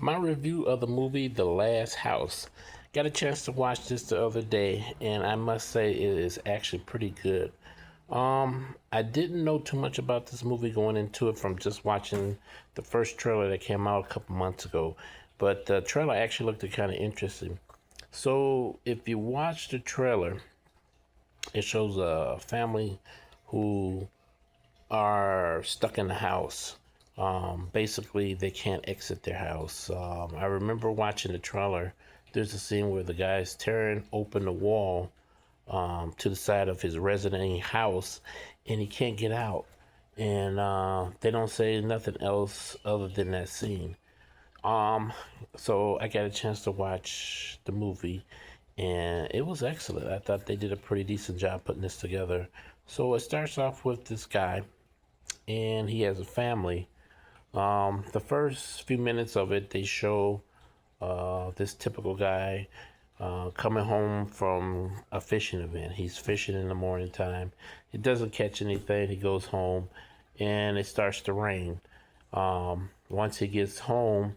My review of the movie The Last House. Got a chance to watch this the other day, and I must say it is actually pretty good. I didn't know too much about this movie going into it from just watching the first trailer that came out a couple months ago, but the trailer actually looked kind of interesting. So, if you watch the trailer, it shows a family who are stuck in the house. Basically, they can't exit their house. I remember watching the trailer. There's a scene where the guy's tearing open the wall to the side of his resident house, and he can't get out. And they don't say nothing else other than that scene. Um, so I got a chance to watch the movie, and it was excellent. I thought they did a pretty decent job putting this together. So it starts off with this guy, and he has a family. The first few minutes of it, they show this typical guy coming home from a fishing event. He's fishing in the morning time. He doesn't catch anything. He goes home, and it starts to rain. Once he gets home,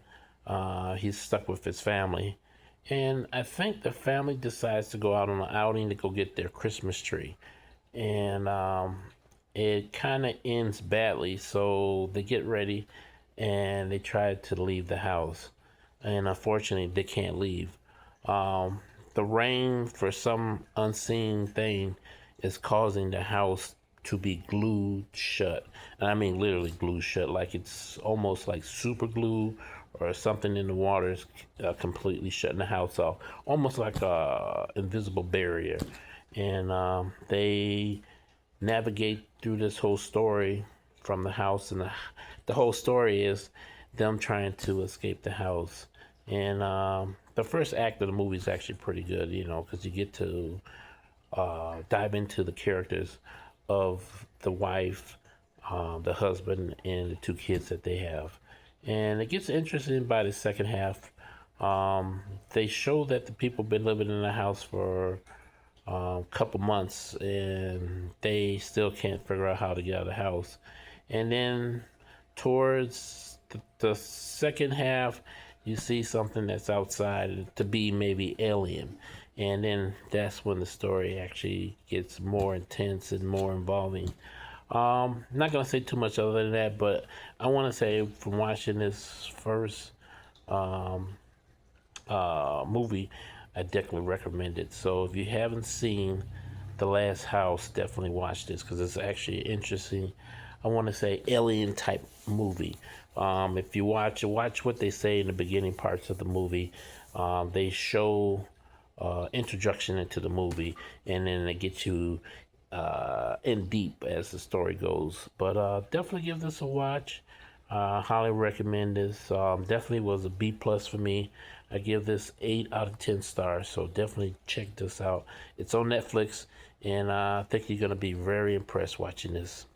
he's stuck with his family. And I think the family decides to go out on an outing to go get their Christmas tree. And it kind of ends badly. So they get ready and they try to leave the house. And unfortunately, they can't leave. The rain, for some unseen thing, is causing the house to be glued shut. And I mean literally glued shut, like it's almost like super glue or something in the water is completely shutting the house off, almost like a invisible barrier. And they navigate through this whole story from the house, and the whole story is them trying to escape the house. And the first act of the movie is actually pretty good, because you get to dive into the characters of the wife, the husband, and the two kids that they have. And it gets interesting by the second half. They show that the people been living in the house for a couple months, and they still can't figure out how to get out of the house. And then towards the second half, you see something that's outside to be maybe alien. And then that's when the story actually gets more intense and more involving. Not gonna say too much other than that, but I want to say from watching this first um, movie, I definitely recommend it. So if you haven't seen The Last House, definitely watch this because it's actually interesting. I want to say alien type movie. If you watch what they say in the beginning parts of the movie. They show introduction into the movie, and then they get you in deep as the story goes. But definitely give this a watch. Highly recommend this. Definitely was a B plus for me. I give this 8 out of 10 stars. So definitely check this out. It's on Netflix, and I think you're gonna be very impressed watching this.